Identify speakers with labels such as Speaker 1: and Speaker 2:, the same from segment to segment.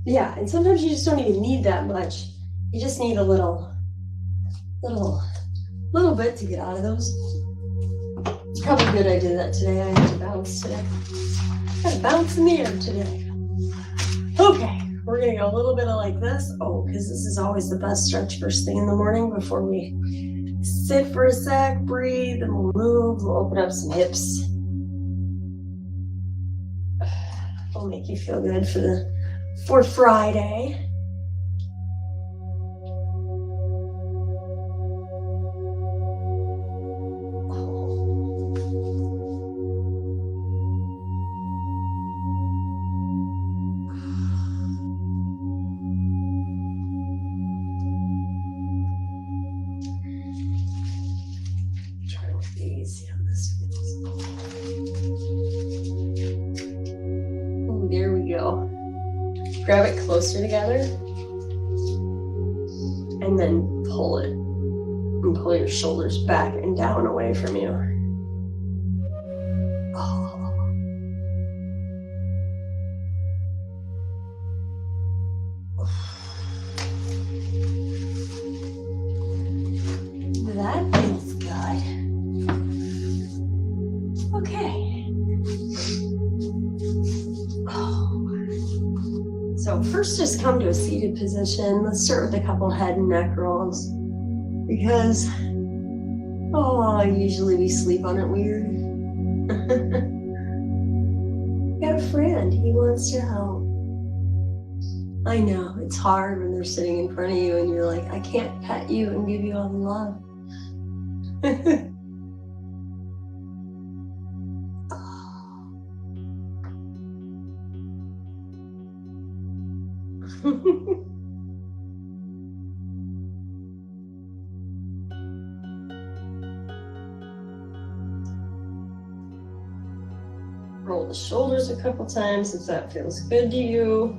Speaker 1: Yeah, and sometimes you just don't even need that much. You just need a little bit to get out of those. It's probably good I did that today. I had to bounce today. I had to bounce in the air today. Okay, we're gonna go a little bit of like this. Oh, because this is always the best stretch first thing in the morning before we sit for a sec, breathe, and we'll move. We'll open up some hips. It'll make you feel good for Friday. Try to look these, see how this feels. Oh, there we go. Grab it closer together and then pull it. And pull your shoulders back and down away from you. Oh. That feels good. Okay. Oh. So first just come to a seated position. Let's start with a couple head and neck rolls. Because, usually we sleep on it weird. Got a friend, he wants to help. I know, it's hard when they're sitting in front of you and you're like, I can't pet you and give you all the love. Roll the shoulders a couple times if that feels good to you.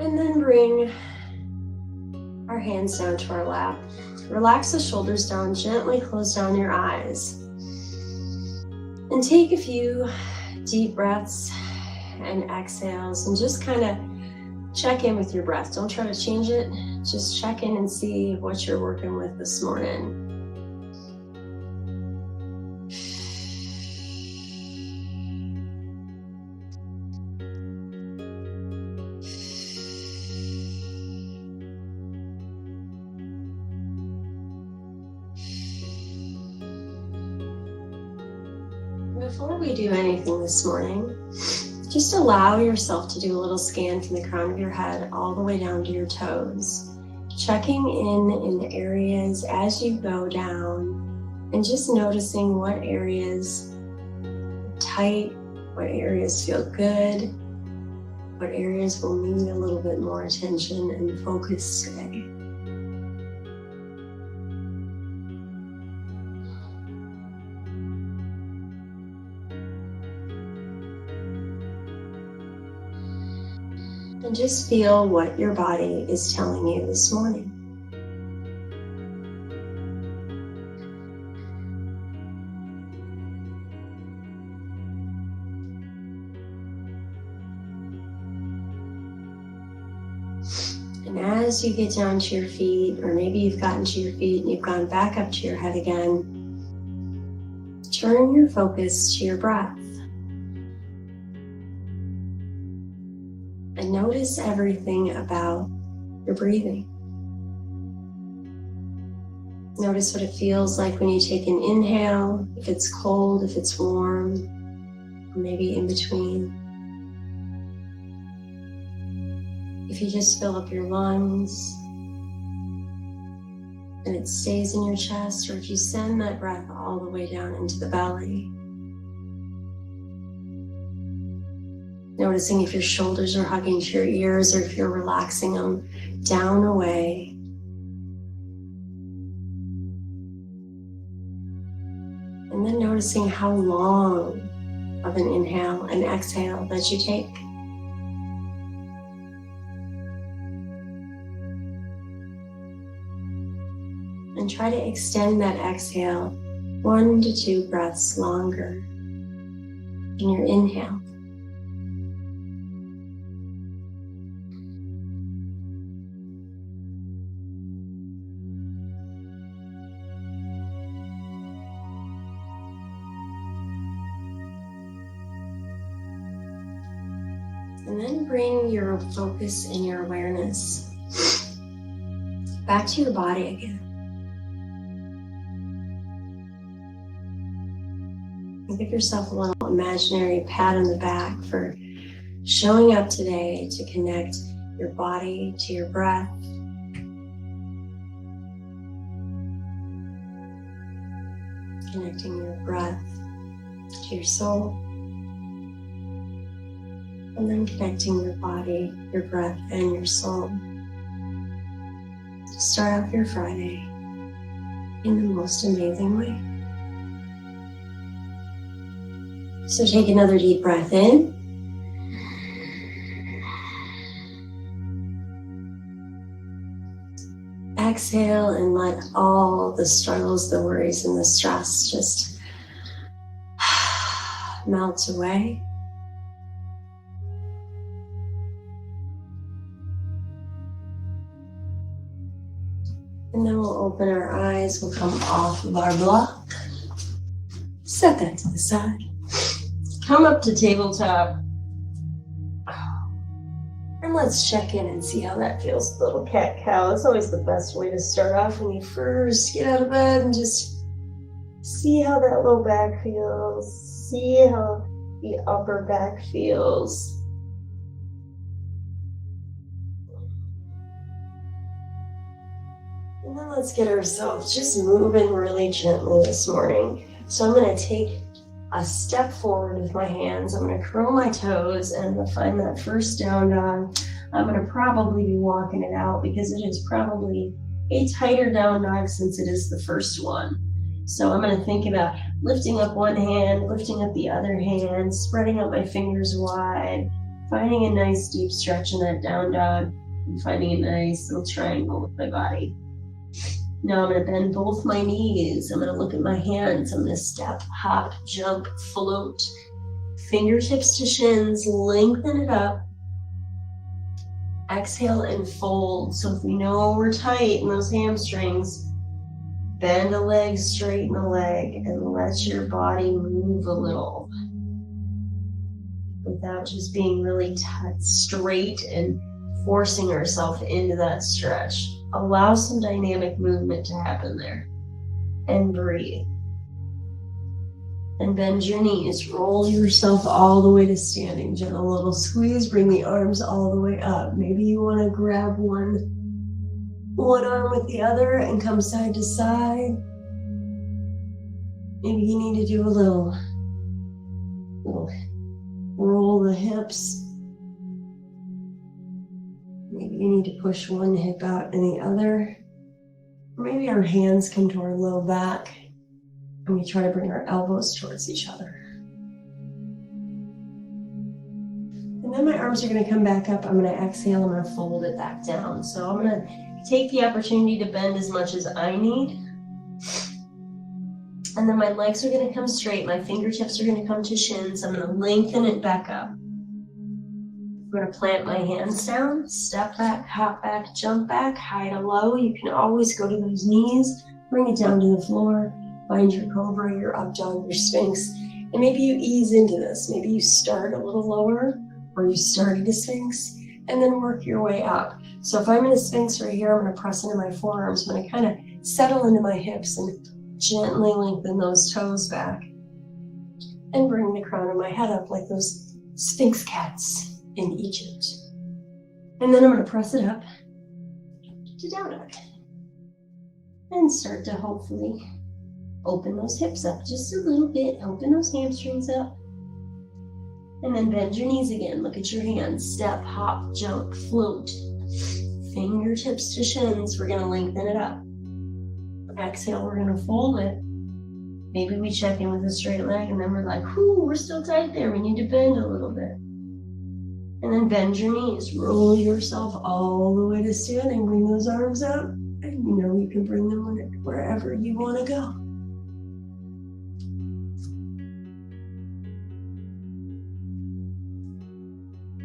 Speaker 1: And then bring our hands down to our lap. Relax the shoulders down, gently close down your eyes. And take a few deep breaths and exhales and just kind of check in with your breath. Don't try to change it. Just check in and see what you're working with this morning. Before we do anything this morning, just allow yourself to do a little scan from the crown of your head all the way down to your toes. Checking in the areas as you go down and just noticing what areas are tight, what areas feel good, what areas will need a little bit more attention and focus today. And just feel what your body is telling you this morning. And as you get down to your feet, or maybe you've gotten to your feet and you've gone back up to your head again, turn your focus to your breath. And notice everything about your breathing. Notice what it feels like when you take an inhale, if it's cold, if it's warm, or maybe in between. If you just fill up your lungs and it stays in your chest, or if you send that breath all the way down into the belly. Noticing if your shoulders are hugging to your ears or if you're relaxing them down away. And then noticing how long of an inhale and exhale that you take. And try to extend that exhale 1 to 2 breaths longer in your inhale. And then bring your focus and your awareness back to your body again. Give yourself a little imaginary pat on the back for showing up today to connect your body to your breath. Connecting your breath to your soul. And then connecting your body, your breath, and your soul. To start off your Friday in the most amazing way. So take another deep breath in. Exhale and let all the struggles, the worries, and the stress just melt away. And then we'll open our eyes, we'll come off of our block. Set that to the side. Come up to tabletop. And let's check in and see how that feels. Little cat-cow. It's always the best way to start off when you first get out of bed and just see how that low back feels. See how the upper back feels. And then let's get ourselves just moving really gently this morning. So I'm going to take a step forward with my hands. I'm going to curl my toes and I'm going to find that first down dog. I'm going to probably be walking it out because it is probably a tighter down dog since it is the first one. So I'm going to think about lifting up one hand, lifting up the other hand, spreading out my fingers wide, finding a nice deep stretch in that down dog, and finding a nice little triangle with my body. Now I'm going to bend both my knees. I'm going to look at my hands. I'm going to step, hop, jump, float. Fingertips to shins, lengthen it up. Exhale and fold. So if we know we're tight in those hamstrings, bend a leg, straighten a leg, and let your body move a little. Without just being really straight and forcing ourselves into that stretch. Allow some dynamic movement to happen there. And breathe. And bend your knees. Roll yourself all the way to standing. Gentle little squeeze. Bring the arms all the way up. Maybe you want to grab one arm with the other and come side to side. Maybe you need to do a little roll the hips. Maybe you need to push one hip out and the other. Or maybe our hands come to our low back and we try to bring our elbows towards each other. And then my arms are going to come back up. I'm going to exhale. I'm going to fold it back down. So I'm going to take the opportunity to bend as much as I need. And then my legs are going to come straight. My fingertips are going to come to shins. I'm going to lengthen it back up. I'm going to plant my hands down, step back, hop back, jump back, high to low. You can always go to those knees, bring it down to the floor, find your cobra, your up dog, your sphinx. And maybe you ease into this. Maybe you start a little lower or you start at a sphinx and then work your way up. So if I'm in a sphinx right here, I'm going to press into my forearms. I'm going to kind of settle into my hips and gently lengthen those toes back and bring the crown of my head up like those sphinx cats in Egypt. And then I'm going to press it up to down dog and start to hopefully open those hips up just a little bit, open those hamstrings up, and then bend your knees again. Look at your hands, step, hop, jump, float, fingertips to shins. We're going to lengthen it up. Exhale, we're going to fold it. Maybe we check in with a straight leg and then we're like, whoo, we're still tight there. We need to bend a little bit. And then bend your knees. Roll yourself all the way to standing. Bring those arms up. And you know you can bring them wherever you want to go.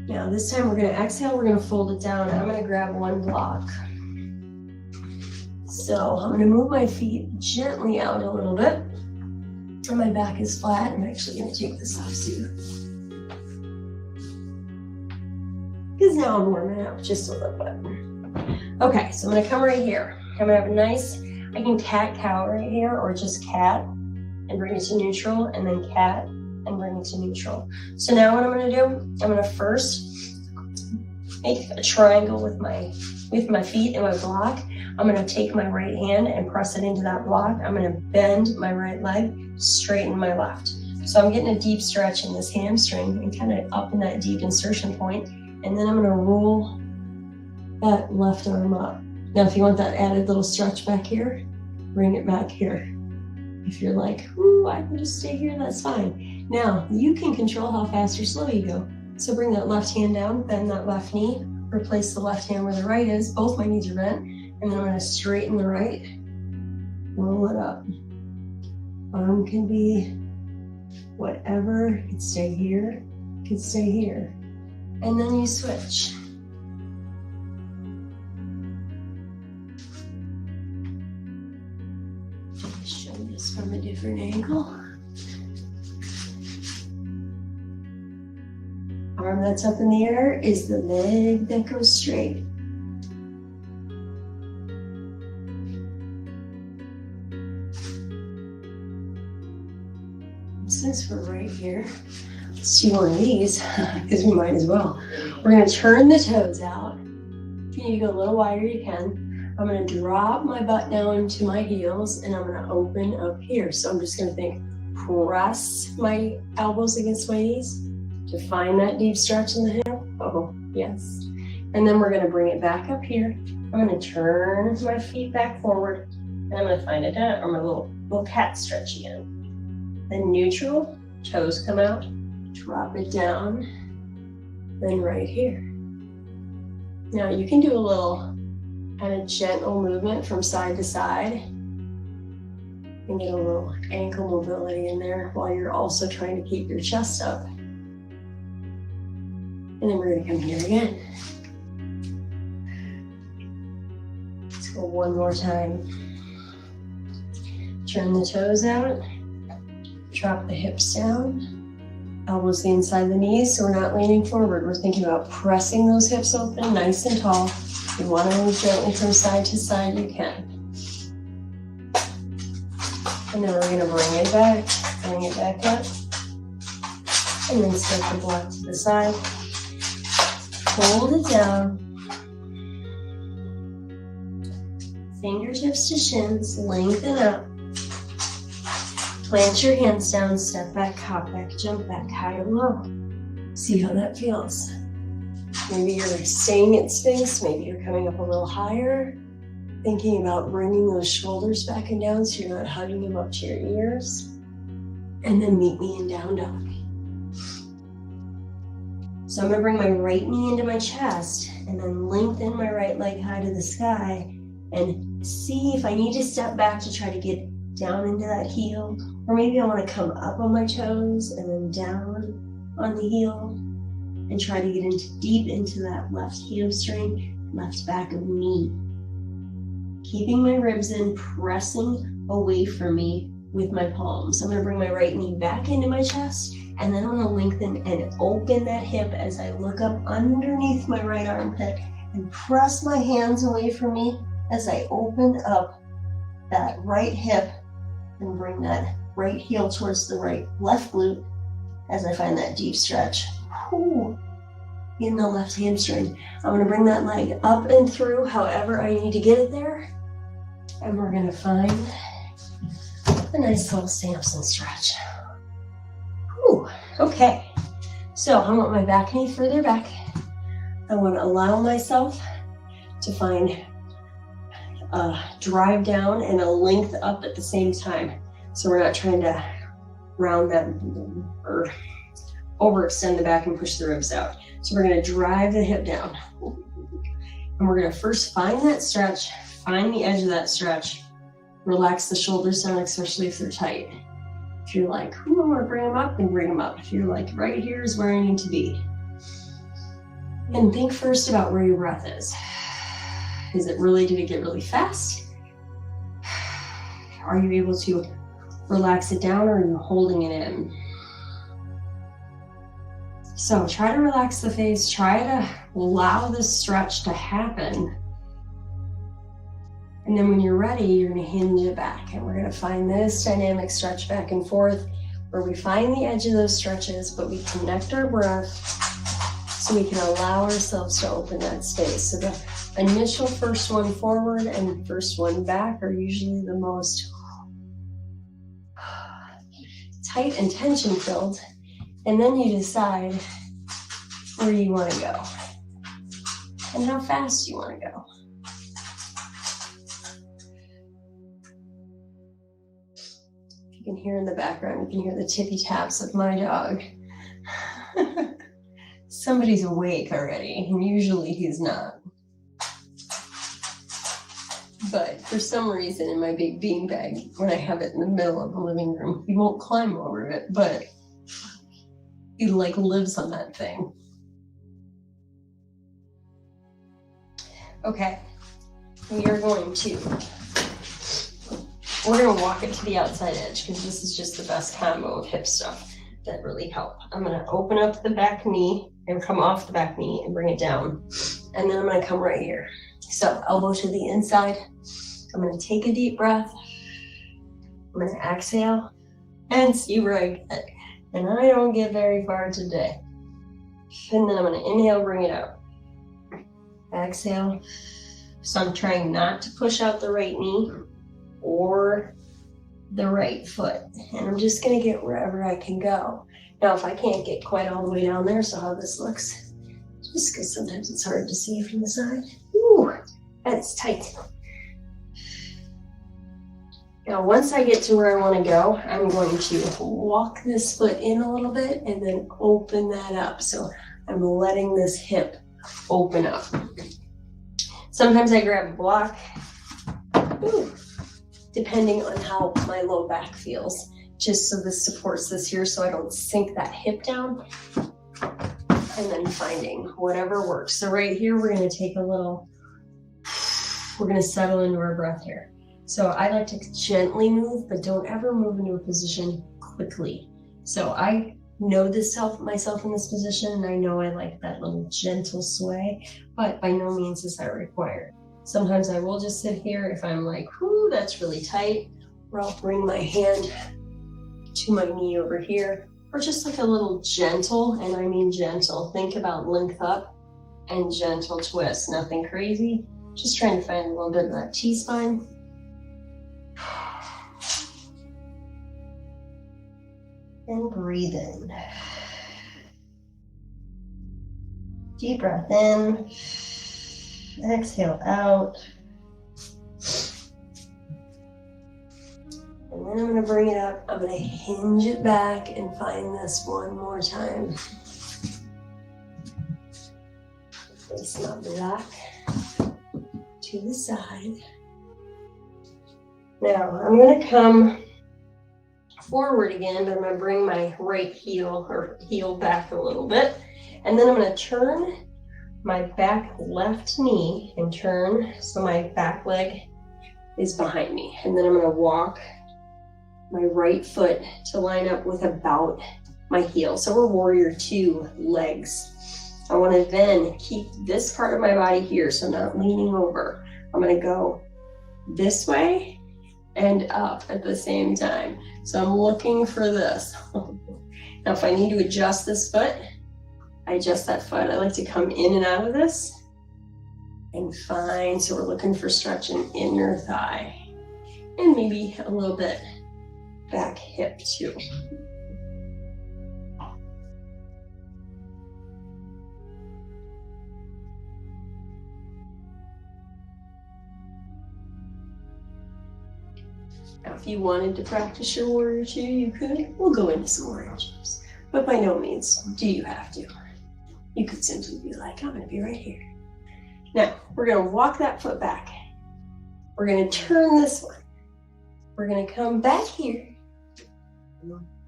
Speaker 1: Now this time we're gonna exhale, we're gonna fold it down. I'm gonna grab one block. So I'm gonna move my feet gently out a little bit. And my back is flat. I'm actually gonna take this off too. Because now I'm warming up just a little bit. Okay, so I'm gonna come right here. I'm gonna have a nice, I can cat-cow right here, or just cat and bring it to neutral, and then cat and bring it to neutral. So now what I'm gonna do, I'm gonna first make a triangle with my feet and my block. I'm gonna take my right hand and press it into that block. I'm gonna bend my right leg, straighten my left. So I'm getting a deep stretch in this hamstring and kind of up in that deep insertion point. And then I'm gonna roll that left arm up. Now, if you want that added little stretch back here, bring it back here. If you're like, ooh, I can just stay here, that's fine. Now, you can control how fast or slow you go. So bring that left hand down, bend that left knee, replace the left hand where the right is. Both my knees are bent. And then I'm gonna straighten the right, roll it up. Arm can be whatever, it could stay here, it could stay here. And then you switch. Show this from a different angle. Arm that's up in the air is the leg that goes straight. Since we're right here, let's do one of these, because we might as well. We're gonna turn the toes out. If you need to go a little wider, you can. I'm gonna drop my butt down to my heels, and I'm gonna open up here. So I'm just gonna press my elbows against my knees to find that deep stretch in the hip. Oh, yes. And then we're gonna bring it back up here. I'm gonna turn my feet back forward, and I'm gonna find it down, or my little cat stretch again. Then neutral, toes come out, drop it down, then right here. Now you can do a little kind of gentle movement from side to side and get a little ankle mobility in there while you're also trying to keep your chest up. And then we're gonna come here again. Let's go one more time. Turn the toes out. Drop the hips down, elbows the inside of the knees, so we're not leaning forward. We're thinking about pressing those hips open nice and tall. If you want to move gently from side to side, you can. And then we're going to bring it back up, and then step the block to the side. Hold it down. Fingertips to shins, lengthen up. Plant your hands down, step back, hop back, jump back, high or low. See how that feels. Maybe you're staying at space, maybe you're coming up a little higher. Thinking about bringing those shoulders back and down so you're not hugging them up to your ears. And then meet me in down dog. So I'm gonna bring my right knee into my chest and then lengthen my right leg high to the sky and see if I need to step back to try to get down into that heel, or maybe I want to come up on my toes and then down on the heel and try to get deep into that left hamstring, left back of knee. Keeping my ribs in, pressing away from me with my palms. I'm going to bring my right knee back into my chest, and then I'm going to lengthen and open that hip as I look up underneath my right armpit and press my hands away from me as I open up that right hip and bring that right heel towards the left glute as I find that deep stretch in the left hamstring. I'm going to bring that leg up and through however I need to get it there. And we're going to find a nice little Samson stretch. Okay. So I want my back knee further back. I want to allow myself to find a drive down and a length up at the same time. So we're not trying to round that or overextend the back and push the ribs out. So we're going to drive the hip down. And we're going to first find that stretch, find the edge of that stretch, relax the shoulders down, especially if they're tight. If you're like, I want to bring them up, then bring them up. If you're like, right here is where I need to be. And think first about where your breath is. Is it really, did it get really fast? Are you able to relax it down, or are you holding it in? So try to relax the face, try to allow this stretch to happen. And then when you're ready, you're gonna hinge it back, and we're gonna find this dynamic stretch back and forth where we find the edge of those stretches, but we connect our breath so we can allow ourselves to open that space. So the initial first one forward and first one back are usually the most tight and tension filled. And then you decide where you want to go and how fast you want to go. You can hear in the background, you can hear the tippy taps of my dog. Somebody's awake already, and usually he's not. But for some reason in my big beanbag, when I have it in the middle of the living room, he won't climb over it, but he like lives on that thing. Okay, we're gonna walk it to the outside edge, because this is just the best combo of hip stuff that really help. I'm gonna open up the back knee and come off the back knee and bring it down. And then I'm gonna come right here. So elbow to the inside. I'm gonna take a deep breath. I'm gonna exhale and see where I get. And I don't get very far today. And then I'm gonna inhale, bring it out. Exhale. So I'm trying not to push out the right knee or the right foot. And I'm just gonna get wherever I can go. Now, if I can't get quite all the way down there, so how this looks, just because sometimes it's hard to see from the side. Ooh, that's tight. Now, once I get to where I want to go, I'm going to walk this foot in a little bit and then open that up. So I'm letting this hip open up. Sometimes I grab a block, depending on how my low back feels, just so this supports this here so I don't sink that hip down. And then finding whatever works. So right here, we're going to take a little, we're going to settle into our breath here. So I like to gently move, but don't ever move into a position quickly. So I know myself in this position, and I know I like that little gentle sway, but by no means is that required. Sometimes I will just sit here if I'm like, whoo, that's really tight, or I'll bring my hand to my knee over here, or just like a little gentle, and I mean gentle. Think about length up and gentle twist, nothing crazy. Just trying to find a little bit of that T-spine. And breathe in. Deep breath in. Exhale out. And then I'm going to bring it up. I'm going to hinge it back and find this one more time. Place my block to the side. Now I'm going to come forward again, but I'm going to bring my right heel back a little bit. And then I'm going to turn my back left knee and turn so my back leg is behind me. And then I'm going to walk my right foot to line up with about my heel. So we're warrior two legs. I want to then keep this part of my body here, so not leaning over. I'm going to go this way and up at the same time. So I'm looking for this. Now, if I need to adjust this foot, I adjust that foot. I like to come in and out of this and find, so we're looking for stretch in inner thigh and maybe a little bit back hip too. Now, if you wanted to practice your warrior two, you could. We'll go into some warrior twos, but by no means do you have to. You could simply be like, I'm gonna be right here. Now, we're gonna walk that foot back. We're gonna turn this one. We're gonna come back here.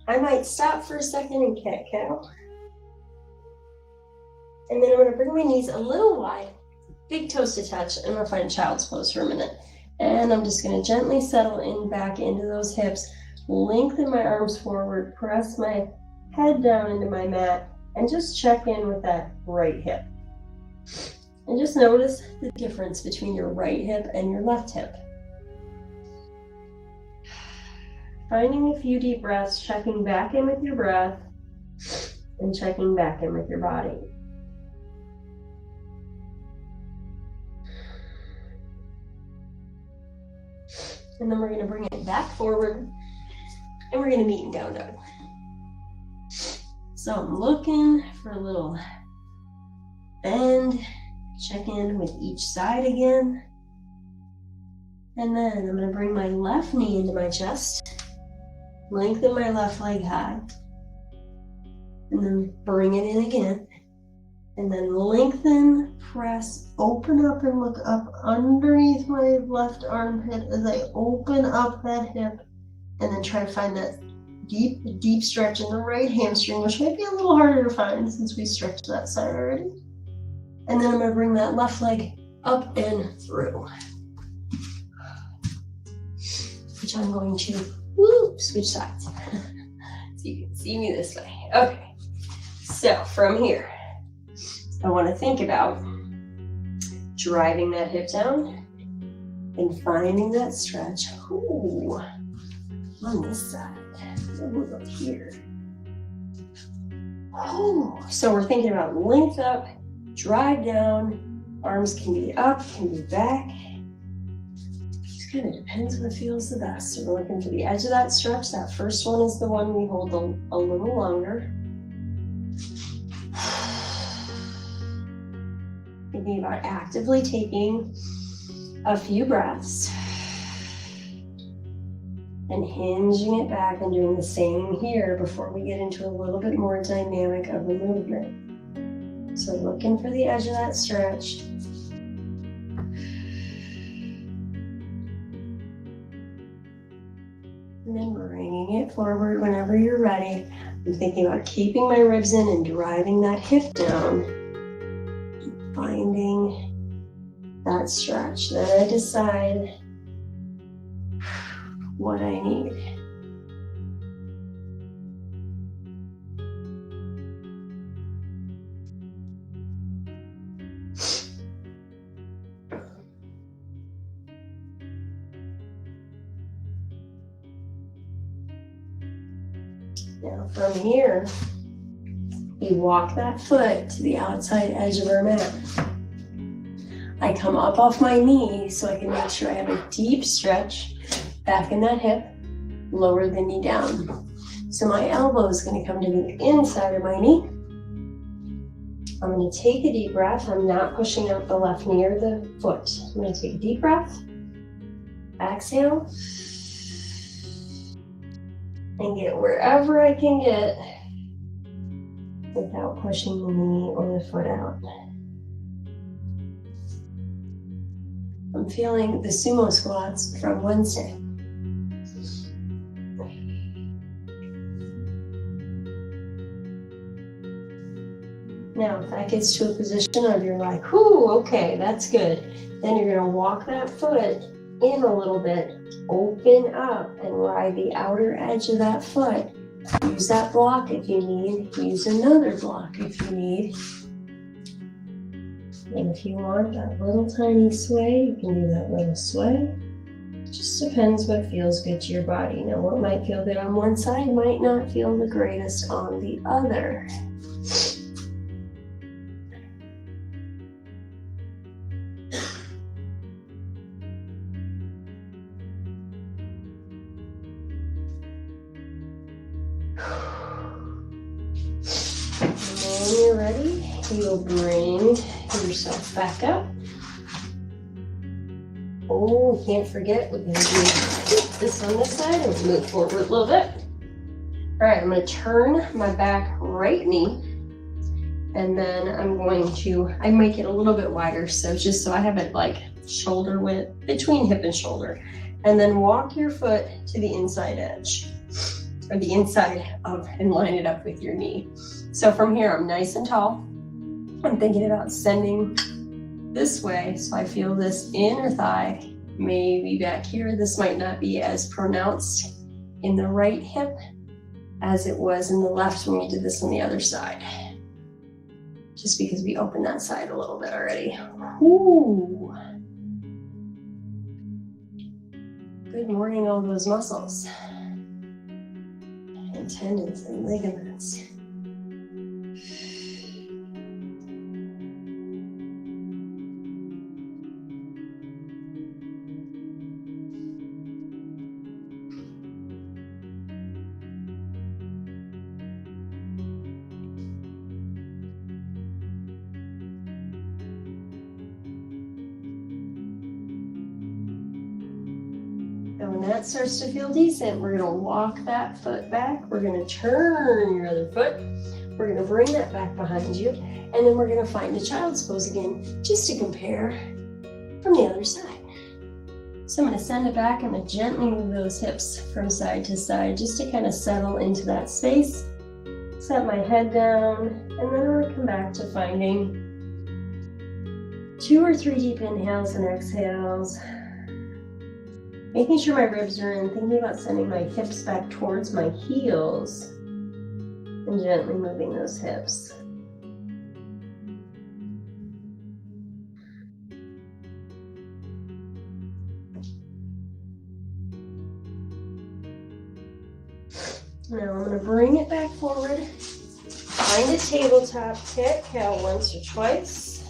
Speaker 1: I might stop for a second and cat-cow. And then I'm gonna bring my knees a little wide, big toes to touch, and I'm gonna find child's pose for a minute. And I'm just gonna gently settle in back into those hips, lengthen my arms forward, press my head down into my mat, and just check in with that right hip. And just notice the difference between your right hip and your left hip. Finding a few deep breaths, checking back in with your breath, and checking back in with your body. And then we're going to bring it back forward, and we're going to meet in down dog. So I'm looking for a little bend, check in with each side again. And then I'm going to bring my left knee into my chest, lengthen my left leg high, and then bring it in again. And then lengthen, press, open up and look up underneath my left armpit as I open up that hip, and then try to find that deep stretch in the right hamstring, which might be a little harder to find since we stretched that side already. And then I'm going to bring that left leg up and through, which I'm going to switch sides so you can see me this way. Okay, so from here, I want to think about driving that hip down and finding that stretch. Ooh, on this side. Move up here. Ooh. So we're thinking about length up, drive down. Arms can be up, can be back. Just kind of depends what feels the best. So we're looking for the edge of that stretch. That first one is the one we hold a little longer. Thinking about actively taking a few breaths and hinging it back and doing the same here before we get into a little bit more dynamic of a movement. So looking for the edge of that stretch. And then bringing it forward whenever you're ready. I'm thinking about keeping my ribs in and driving that hip down. Finding that stretch. Then I decide what I need. Now from here, we walk that foot to the outside edge of our mat. I come up off my knee so I can make sure I have a deep stretch back in that hip, lower the knee down. So my elbow is going to come to the inside of my knee. I'm going to take a deep breath. I'm not pushing out the left knee or the foot. I'm going to take a deep breath. Exhale. And get wherever I can get without pushing the knee or the foot out. I'm feeling the sumo squats from Wednesday. Now, if that gets to a position of you're like, whoo, okay, that's good. Then you're gonna walk that foot in a little bit, open up and ride the outer edge of that foot. Use that block if you need, use another block if you need. And if you want that little tiny sway, you can do that little sway. It just depends what feels good to your body. Now, what might feel good on one side might not feel the greatest on the other. When you're ready, you'll bring yourself back up. Oh, we can't forget, we're going to do this on this side and move forward a little bit. All right, I'm going to turn my back right knee, and then I'm going to, I make it a little bit wider, so just so I have it like shoulder width, between hip and shoulder. And then walk your foot to the inside edge, or the inside of, and line it up with your knee. So from here, I'm nice and tall. I'm thinking about sending this way. So I feel this inner thigh, maybe back here. This might not be as pronounced in the right hip as it was in the left when we did this on the other side. Just because we opened that side a little bit already. Ooh. Good morning, all those muscles and tendons and ligaments. And when that starts to feel decent, we're gonna walk that foot back. We're gonna turn your other foot. We're gonna bring that back behind you. And then we're gonna find a child's pose again, just to compare from the other side. So I'm gonna send it back. I'm gonna gently move those hips from side to side, just to kind of settle into that space. Set my head down, and then I'm gonna come back to finding 2 or 3 deep inhales and exhales. Making sure my ribs are in, thinking about sending my hips back towards my heels and gently moving those hips. Now I'm going to bring it back forward. Find a tabletop cat-cow once or twice.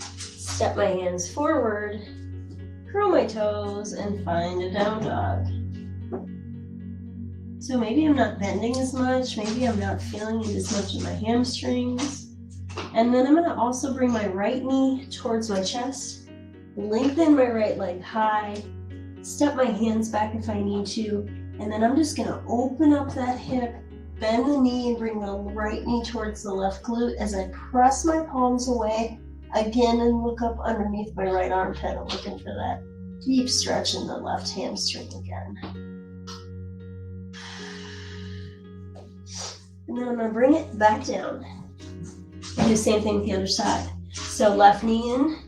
Speaker 1: Step my hands forward. Curl my toes and find a down dog. So maybe I'm not bending as much, maybe I'm not feeling it as much in my hamstrings. And then I'm gonna also bring my right knee towards my chest, lengthen my right leg high, step my hands back if I need to, and then I'm just gonna open up that hip, bend the knee and bring the right knee towards the left glute as I press my palms away again and look up underneath my right armpit. I'm looking for that deep stretch in the left hamstring again. And then I'm going to bring it back down. And do the same thing with the other side. So left knee in,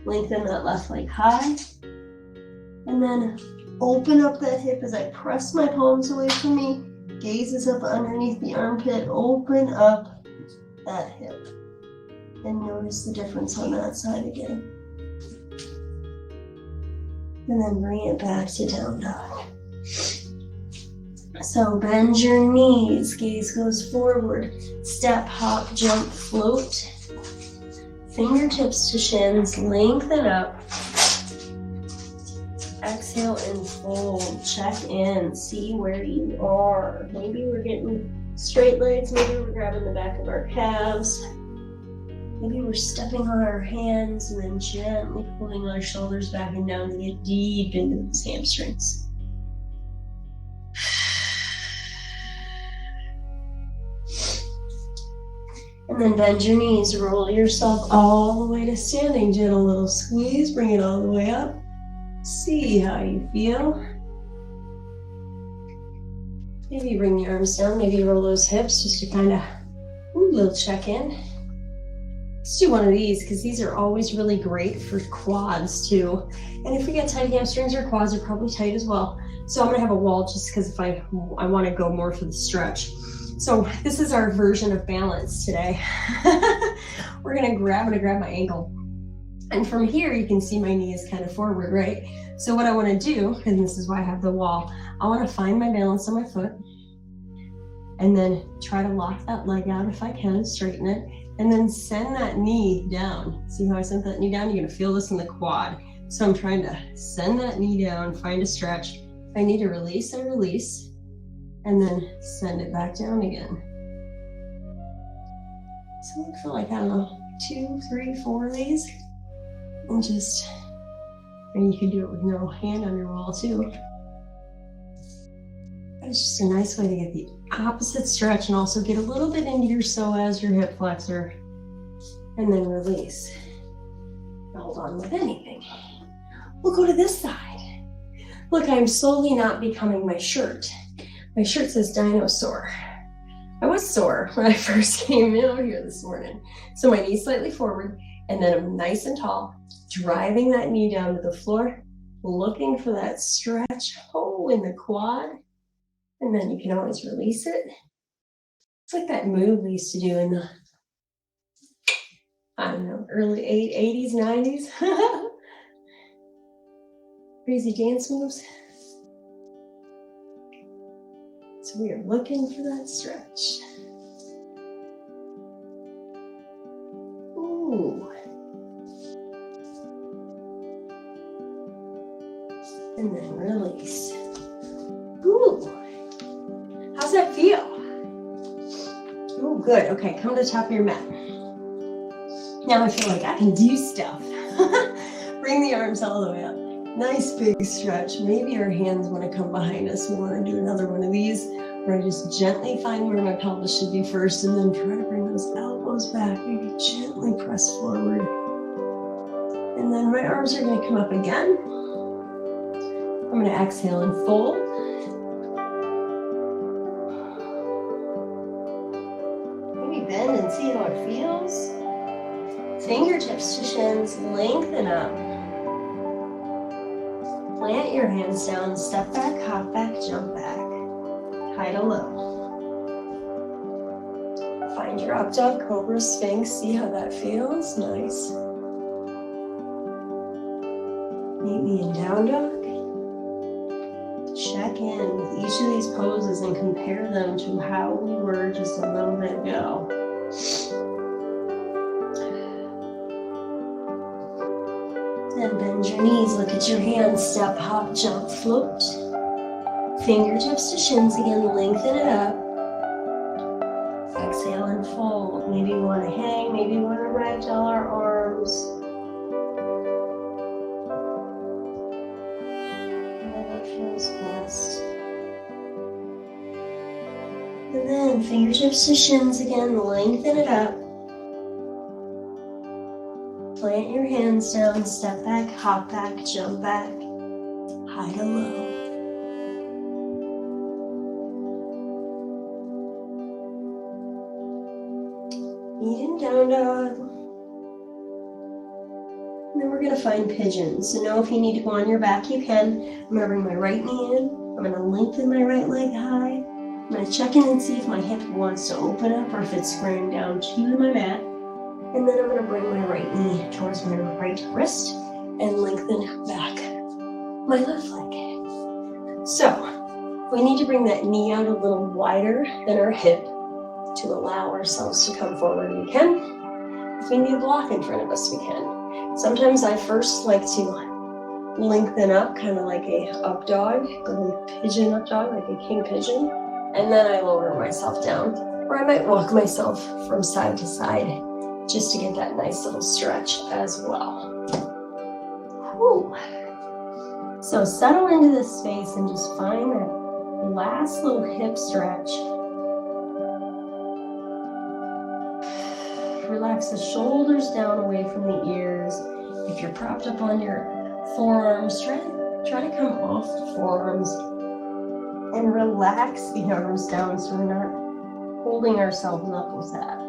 Speaker 1: lengthen that left leg high, and then open up that hip as I press my palms away from me, gazes up underneath the armpit, open up that hip. And notice the difference on that side again. And then bring it back to down dog. So bend your knees, gaze goes forward, step, hop, jump, float. Fingertips to shins, lengthen up. Exhale and fold, check in, see where you are. Maybe we're getting straight legs, maybe we're grabbing the back of our calves. Maybe we're stepping on our hands and then gently pulling our shoulders back and down to get deep into those hamstrings. And then bend your knees, roll yourself all the way to standing. Gentle little squeeze, bring it all the way up. See how you feel. Maybe bring the arms down, maybe roll those hips just to kind of, little check in. Let's do one of these because these are always really great for quads too. And if we get tight hamstrings, our quads are probably tight as well. So I'm gonna have a wall just because if I want to go more for the stretch. So this is our version of balance today. I'm gonna grab my ankle. And from here, you can see my knee is kind of forward, right? So what I wanna do, and this is why I have the wall, I wanna find my balance on my foot and then try to lock that leg out if I can, straighten it, and then send that knee down. See how I sent that knee down? You're gonna feel this in the quad. So I'm trying to send that knee down, find a stretch. If I need to release, I release, and then send it back down again. So look for like, I don't know, 2, 3, 4 of these. And just, and you can do it with no hand on your wall too. But it's just a nice way to get the opposite stretch and also get a little bit into your psoas, your hip flexor, and then release. Hold on with anything. We'll go to this side. Look, I'm slowly not becoming my shirt. My shirt says dinosaur. I was sore when I first came in out here this morning. So my knee's slightly forward, and then I'm nice and tall, driving that knee down to the floor, looking for that stretch, in the quad, and then you can always release it. It's like that move we used to do in the, I don't know, early 80s, 90s. Crazy dance moves. So we are looking for that stretch. Ooh. And then release. Ooh. How's that feel? Ooh, good. Okay, come to the top of your mat. Now I feel like I can do stuff. Bring the arms all the way up. Nice big stretch. Maybe our hands want to come behind us. We want to do another one of these where I just gently find where my pelvis should be first and then try to bring those elbows back. Maybe gently press forward. And then my arms are going to come up again. I'm going to exhale and fold. Maybe bend and see how it feels. Fingertips to shins, lengthen up. Plant your hands down, step back, hop back, jump back. High to low. Find your up dog, cobra, sphinx. See how that feels? Nice. Meet me in down dog. Check in with each of these poses and compare them to how we were just a little bit ago. Then bend your knees, look at your hands, step, hop, jump, float. Fingertips to shins again, lengthen it up. Exhale and fold. Maybe you want to hang, maybe you want to ragdoll our arms. Whatever feels best. And then fingertips to shins again, lengthen it up. Plant your hands down, step back, hop back, jump back, high to low. Meet in down dog. And then we're going to find pigeon. So now if you need to go on your back, you can. I'm going to bring my right knee in. I'm going to lengthen my right leg high. I'm going to check in and see if my hip wants to open up or if it's squaring down to my mat. And then I'm going to bring my right knee towards my right wrist and lengthen back my left leg. So we need to bring that knee out a little wider than our hip to allow ourselves to come forward. We can. If we need a block in front of us, we can. Sometimes I first like to lengthen up, kind of like a up dog, or a pigeon up dog, like a king pigeon. And then I lower myself down, or I might walk myself from side to side, just to get that nice little stretch as well. Whew. So settle into this space and just find that last little hip stretch. Relax the shoulders down away from the ears. If you're propped up on your forearms, try to come off the forearms and relax the arms down so we're not holding ourselves up with that.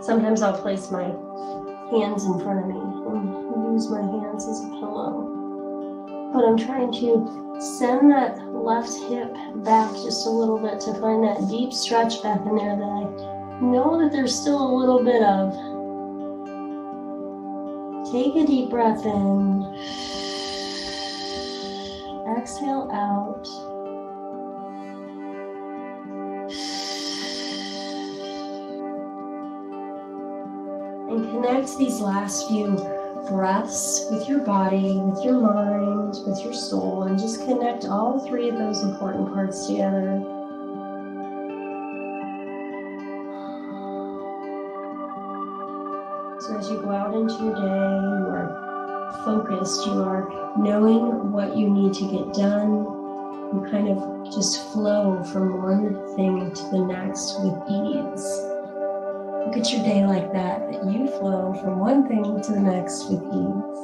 Speaker 1: Sometimes I'll place my hands in front of me and use my hands as a pillow. But I'm trying to send that left hip back just a little bit to find that deep stretch back in there that I know that there's still a little bit of. Take a deep breath in. Exhale out. And connect these last few breaths with your body, with your mind, with your soul, and just connect all three of those important parts together. So as you go out into your day, you are focused, you are knowing what you need to get done. You kind of just flow from one thing to the next with ease. Look at your day like that you flow from one thing to the next with ease.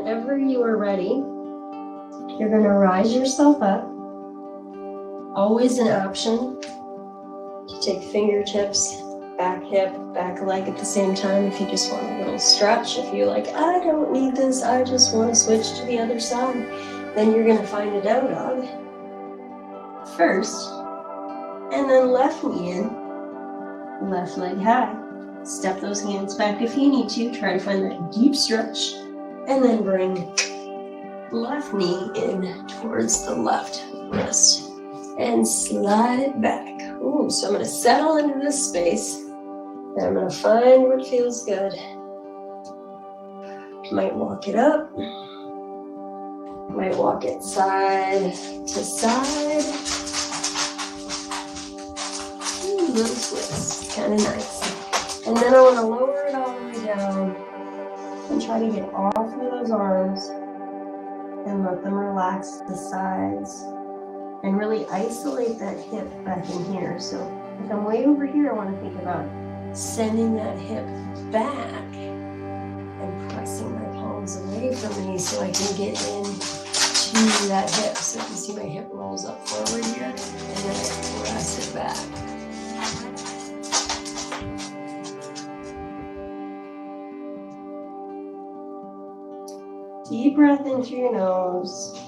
Speaker 1: whenever you are ready, you're going to rise yourself up. Always an option to take fingertips, back hip, back leg at the same time if you just want a little stretch. If you're like, I don't need this, I just want to switch to the other side, then you're going to find a down dog first. And then left knee in, left leg high. Step those hands back if you need to. Try to find that deep stretch. And then bring left knee in towards the left wrist. And slide it back. Ooh, so I'm going to settle into this space. And I'm going to find what feels good. Might walk it up. Might walk it side to side. Ooh, little twist. Kind of nice. And then I want to lower it all the way down. And try to get off of those arms. And let them relax to the sides. And really isolate that hip back in here. So if I'm way over here, I want to think about sending that hip back and pressing my palms away from me so I can get into that hip. So you can see my hip rolls up forward here, and then I press it back. Deep breath into your nose.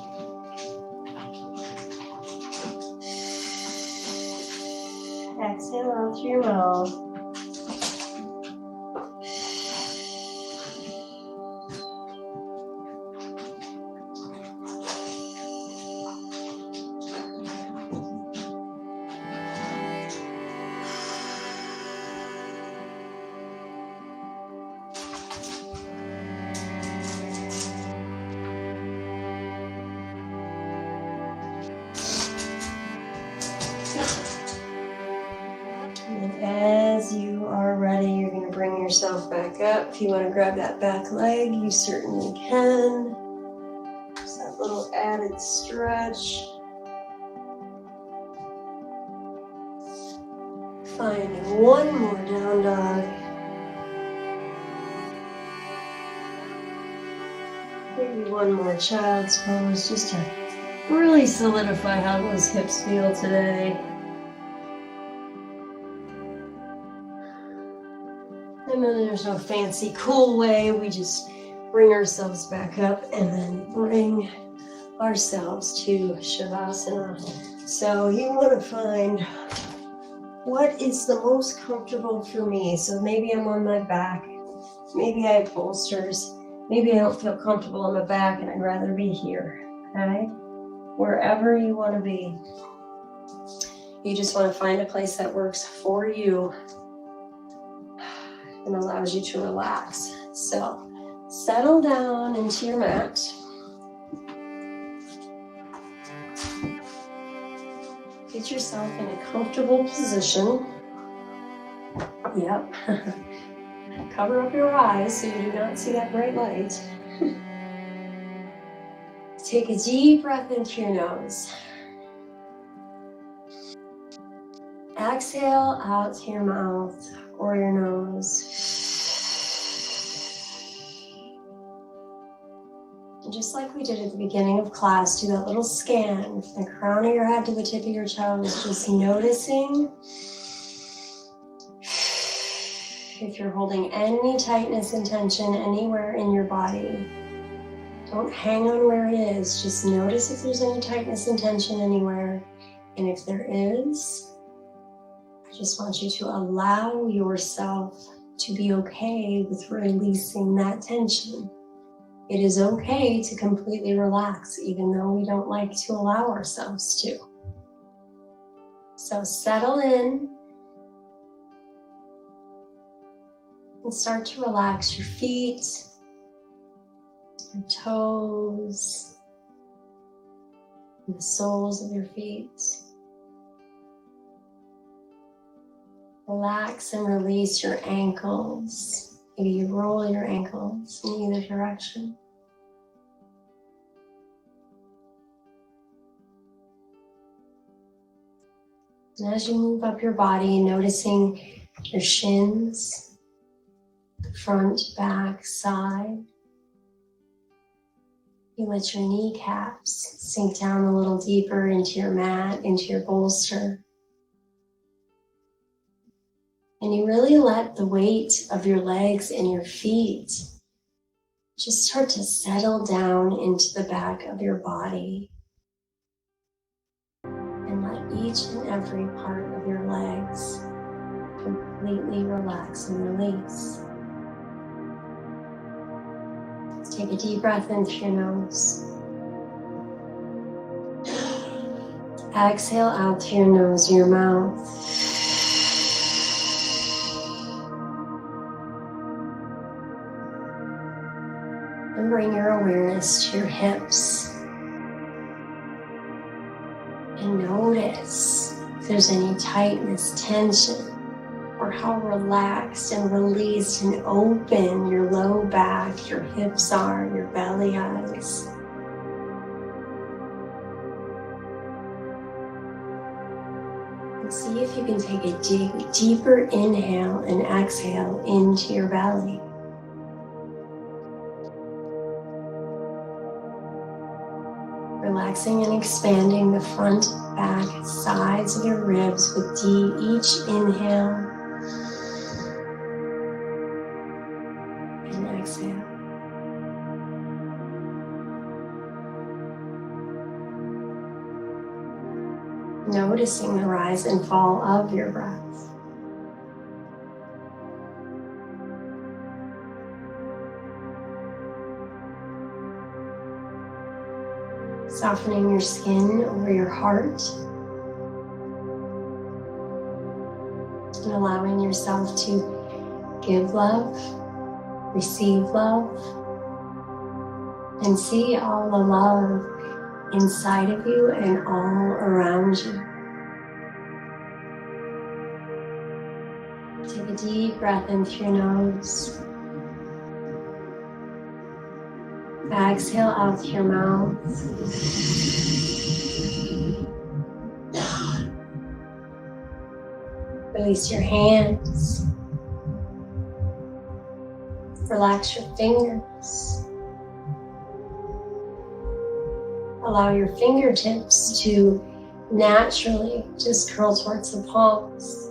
Speaker 1: Exhale out through your mouth. As you are ready, you're going to bring yourself back up. If you want to grab that back leg, you certainly can. Just that little added stretch. Finding one more down dog. Maybe one more child's pose just to really solidify how those hips feel today. And then there's no fancy cool way, we just bring ourselves back up and then bring ourselves to Shavasana. So you want to find what is the most comfortable for me. So maybe I'm on my back, maybe I have bolsters, maybe I don't feel comfortable on my back and I'd rather be here, okay? Wherever you want to be. You just want to find a place that works for you and allows you to relax. So settle down into your mat. Get yourself in a comfortable position. Yep. Cover up your eyes so you do not see that bright light. Take a deep breath into your nose. Exhale out to your mouth or your nose. And just like we did at the beginning of class, do that little scan from the crown of your head to the tip of your toes, just noticing if you're holding any tightness and tension anywhere in your body. Don't hang on where it is, just notice if there's any tightness and tension anywhere. And if there is, I just want you to allow yourself to be okay with releasing that tension. It is okay to completely relax, even though we don't like to allow ourselves to. So settle in and start to relax your feet, your toes, and the soles of your feet. Relax and release your ankles. Maybe you roll your ankles in either direction. And as you move up your body, noticing your shins, front, back, side. You let your kneecaps sink down a little deeper into your mat, into your bolster. And you really let the weight of your legs and your feet just start to settle down into the back of your body. And let each and every part of your legs completely relax and release. Take a deep breath in through your nose. Exhale out through your nose or your mouth. And bring your awareness to your hips. And notice if there's any tightness, tension, or how relaxed and released and open your low back, your hips are, your belly is. And see if you can take a deeper inhale and exhale into your belly. Relaxing and expanding the front, back, sides of your ribs with each inhale and exhale. Noticing the rise and fall of your breath. Softening your skin over your heart and allowing yourself to give love, receive love, and see all the love inside of you and all around you. Take a deep breath in through your nose. Exhale out through your mouth. Release your hands. Relax your fingers. Allow your fingertips to naturally just curl towards the palms.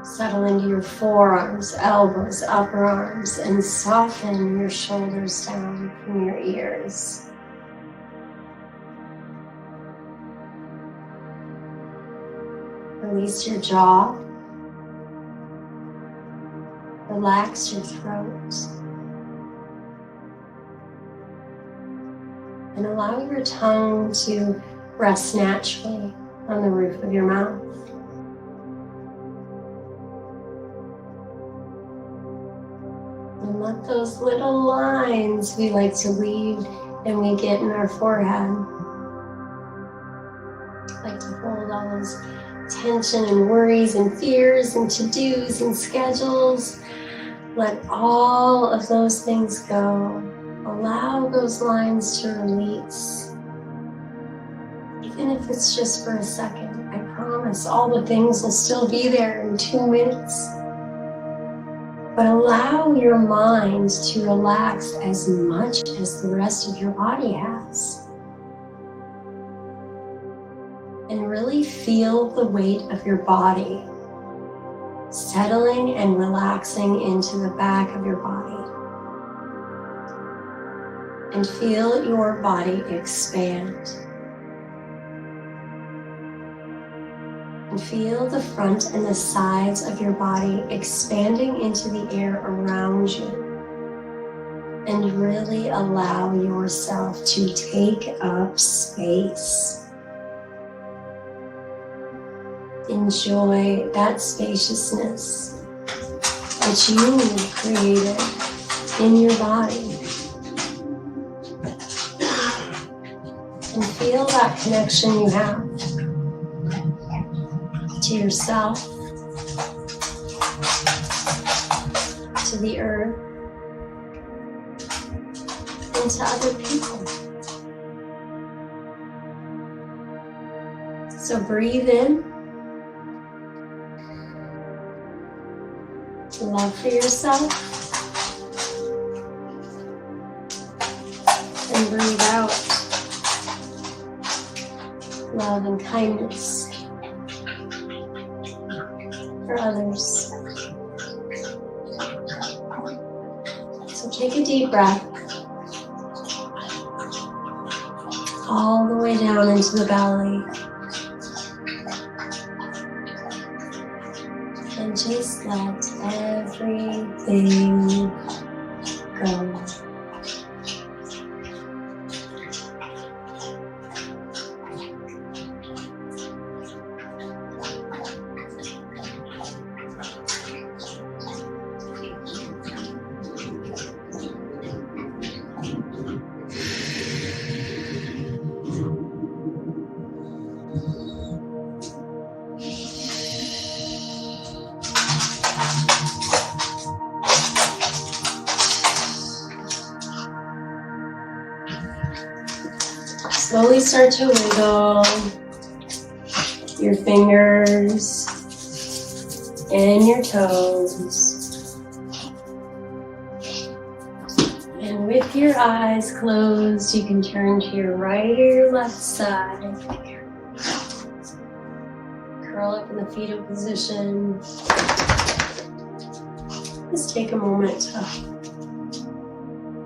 Speaker 1: Settle into your forearms, elbows, upper arms, and soften your shoulders down from your ears. Release your jaw. Relax your throat. And allow your tongue to rest naturally on the roof of your mouth. And let those little lines we like to leave and we get in our forehead, like to hold all those tension and worries and fears and to-dos and schedules. Let all of those things go. Allow those lines to release. Even if it's just for a second, I promise all the things will still be there in 2 minutes. But allow your mind to relax as much as the rest of your body has. And really feel the weight of your body settling and relaxing into the back of your body. And feel your body expand. And feel the front and the sides of your body expanding into the air around you. And really allow yourself to take up space. Enjoy that spaciousness that you created in your body. And feel that connection you have to yourself, to the earth, and to other people. So breathe in. Love for yourself. and breathe out love and kindness for others. So take a deep breath all the way down into the belly. And just let everything go. Slowly start to wiggle your fingers and your toes. And with your eyes closed, you can turn to your right or your left side. Curl up in the fetal position. Just take a moment to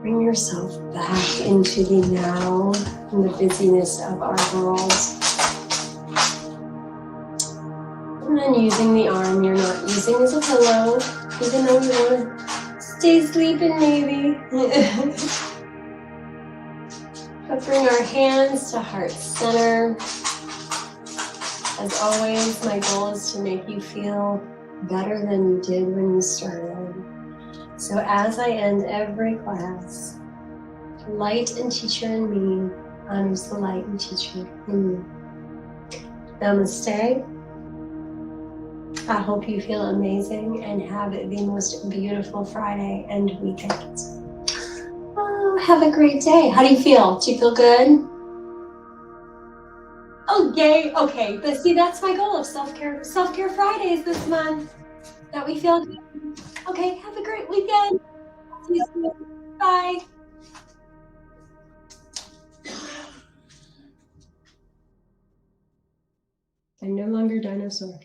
Speaker 1: bring yourself back into the now and the busyness of our world. And then using the arm you're not using as a pillow, even though you want to stay sleeping maybe. But bring our hands to heart center. As always, my goal is to make you feel better than you did when you started. So as I end every class, the light and teacher in me honors the light and teacher in you. Namaste. I hope you feel amazing and have the most beautiful Friday and weekend. Oh, have a great day. How do you feel? Do you feel good? Oh, yay. Okay, but see, that's my goal of self-care Fridays this month. That we feel good. Okay, have a great weekend. See you soon. Bye. I'm no longer dinosaur.